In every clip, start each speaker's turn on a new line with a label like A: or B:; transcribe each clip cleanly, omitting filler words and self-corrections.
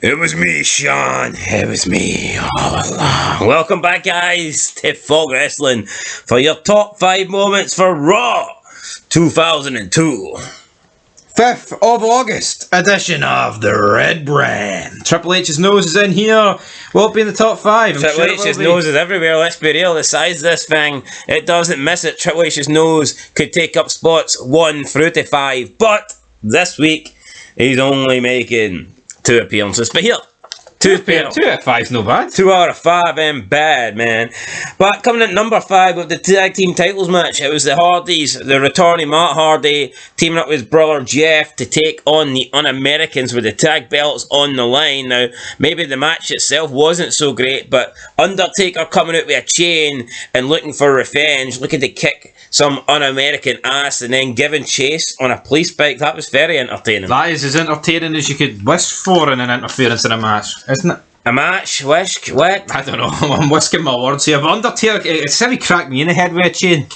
A: It was me, Sean. It was me all along. Welcome back, guys, to Fog Wrestling for your top 5 moments for Raw 2002.
B: 5th of August edition of the Red Brand. Triple H's nose is in here. Will it be in the top 5?
A: Triple H's nose is everywhere. Let's be real. The size of this thing, it doesn't miss it. Triple H's nose could take up spots 1 through to 5. But this week, he's only making 2 appearances. But here, 2 appearances.
B: 2 out of 5's no bad.
A: 2 out of 5 ain't bad, man. But coming at number 5 with the tag team titles match, it was the Hardys, the returning Matt Hardy, teaming up with his brother Jeff to take on the Un-Americans with the tag belts on the line. Now, maybe the match itself wasn't so great, but Undertaker coming out with a chain and looking for revenge, looking to kick some Un-American ass and then giving chase on a police bike. That was very entertaining.
B: That is as entertaining as you could wish for in an interference in a match, isn't it?
A: A match? Wish? What?
B: I don't know. I'm whisking my words here. But Undertaker, it's heavy cracked me in the head with a chain.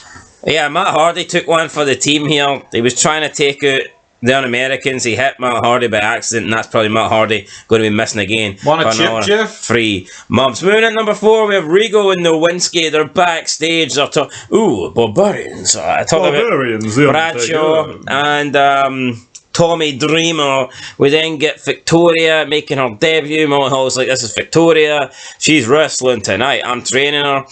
A: Yeah, Matt Hardy took one for the team here. He was trying to take out the Un-Americans. He hit Matt Hardy by accident, and that's probably Matt Hardy going to be missing again.
B: Want a chip, Jeff?
A: 3 months. Moving at number 4, we have Regal and Nowinski. They're backstage. They're barbarians. Talking about Bradshaw and Tommy Dreamer. We then get Victoria making her debut. Molly Hall's like, this is Victoria. She's wrestling tonight. I'm training her.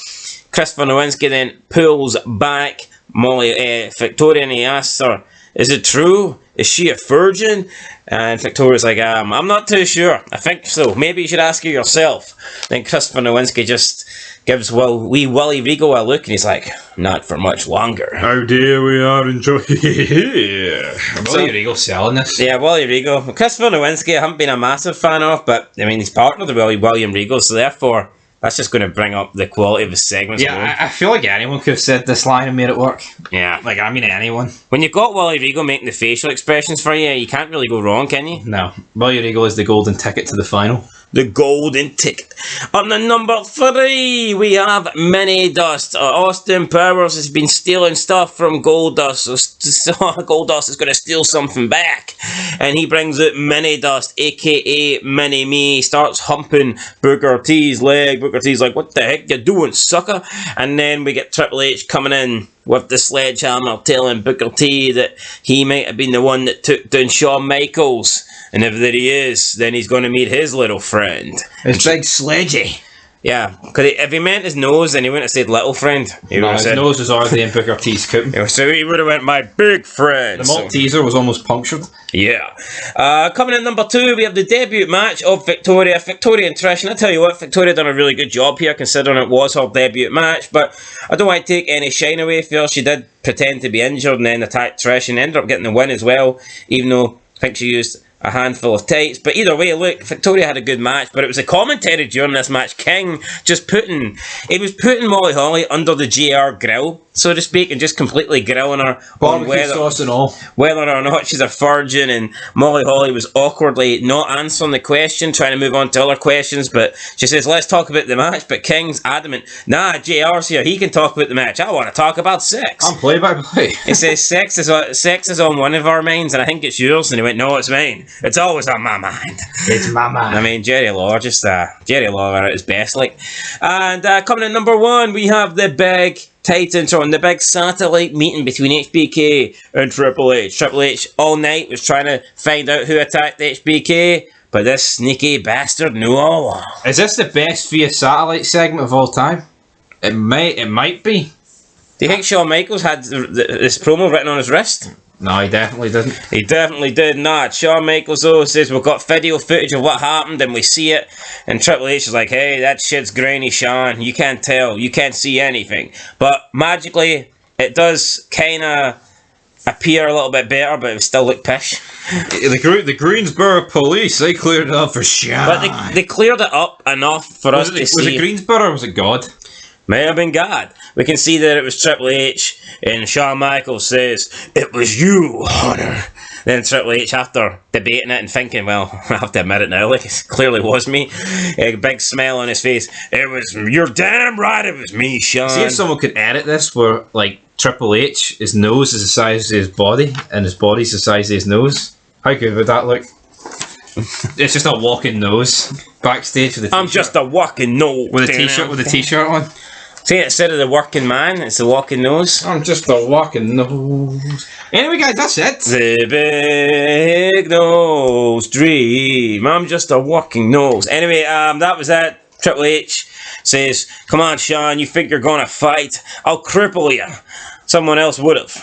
A: Christopher Nowinski then pulls back Victoria, and he asks her, is it true? Is she a virgin? And Victoria's like, I'm not too sure. I think so. Maybe you should ask her yourself. Then Christopher Nowinski just gives wee Willie Regal a look, and he's like, not for much longer.
B: How dare we are enjoying Willie Regal selling this.
A: Yeah, Willie Regal. Christopher Nowinski I haven't been a massive fan of, but I mean, he's partnered with William Regal, so therefore that's just going to bring up the quality of his segments.
B: Yeah, I feel like anyone could have said this line and made it work.
A: Yeah.
B: Like, I mean anyone.
A: When you've got Willie Regal making the facial expressions for you, you can't really go wrong, can you?
B: No. Willie Regal is the golden ticket to the final.
A: The golden ticket. On the number 3, we have Mini Dust. Austin Powers has been stealing stuff from Goldust, so Goldust is going to steal something back. And he brings out Mini Dust, aka Mini Me, starts humping Booker T's leg. Booker T's like, what the heck you doing, sucker? And then we get Triple H coming in with the sledgehammer, telling Booker T that he might have been the one that took down Shawn Michaels. And if that he is, then he's going to meet his little friend.
B: His big sledgy.
A: Yeah, because if he meant his nose, then he wouldn't have said little friend. His
B: nose was already in Booker T's coop.
A: So he would have went, my big friend.
B: The Malteser was almost punctured.
A: Yeah. Coming in number 2, we have the debut match of Victoria and Trish. And I tell you what, Victoria done a really good job here, considering it was her debut match. But I don't want to take any shine away from her. She did pretend to be injured and then attacked Trish and ended up getting the win as well, even though I think she used a handful of tights. But either way, look, Victoria had a good match, but it was the commentary during this match, King, just putting Molly Holly under the JR grill, so to speak, and just completely grilling her on whether or not she's a virgin. And Molly Holly was awkwardly not answering the question, trying to move on to other questions, but she says, let's talk about the match. But King's adamant, nah, JR's here, he can talk about the match, I want to talk about sex.
B: I'm play-by-play.
A: He says sex is on one of our minds, and I think it's yours. And he went, no, it's mine. It's always on my mind.
B: It's my mind.
A: I mean, Jerry Lawler at his best, like. And coming in number 1, we have the big Titans on the big satellite meeting between HBK and Triple H. Triple H all night was trying to find out who attacked HBK, but this sneaky bastard knew all along.
B: Is this the best via satellite segment of all time? It might be.
A: Do you think Shawn Michaels had this promo written on his wrist?
B: No, he definitely didn't.
A: He definitely did not. Shawn Michaels, though, says we've got video footage of what happened and we see it. And Triple H is like, hey, that shit's grainy, Shawn. You can't tell. You can't see anything. But magically, it does kind of appear a little bit better, but it still look pish.
B: The Greensboro police, they cleared it up for Shawn.
A: But they cleared it up enough for us to see.
B: Was it Greensboro or was it God?
A: May have been God. We can see that it was Triple H, and Shawn Michaels says, it was you, Hunter. Then Triple H, after debating it and thinking, well, I have to admit it now, like, it clearly was me. A big smile on his face. You're damn right, it was me, Shawn.
B: See if someone could edit this where, like, Triple H, his nose is the size of his body, and his body's the size of his nose. How good would that look? It's just a walking nose backstage with the
A: I'm just a walking nose.
B: with a t-shirt on.
A: See, instead of the working man, it's the walking nose.
B: I'm just a walking nose. Anyway, guys, that's it.
A: The big nose dream. I'm just a walking nose. Anyway, that was it. Triple H says, "Come on, Shawn, you think you're gonna fight? I'll cripple you. Someone else would have."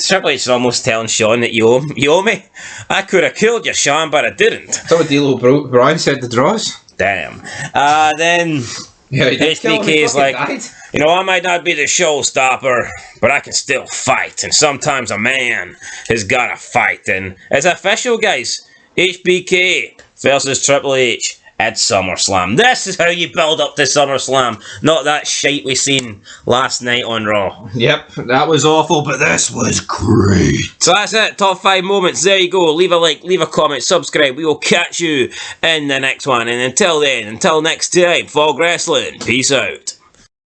A: Triple H is almost telling Shawn that you owe me. I could have killed you, Shawn, but I didn't.
B: That's what D'Lo Brown said to Draws.
A: Damn. Then
B: Yeah,
A: HBK is like, you know, I might not be the showstopper, but I can still fight. And sometimes a man has got to fight. And it's official, guys. HBK versus Triple H at SummerSlam. This is how you build up to SummerSlam. Not that shite we seen last night on Raw.
B: Yep, that was awful, but this was great.
A: So that's it. Top 5 moments. There you go. Leave a like, leave a comment, subscribe. We will catch you in the next one. And until then, until next time, Fog Wrestling. Peace out.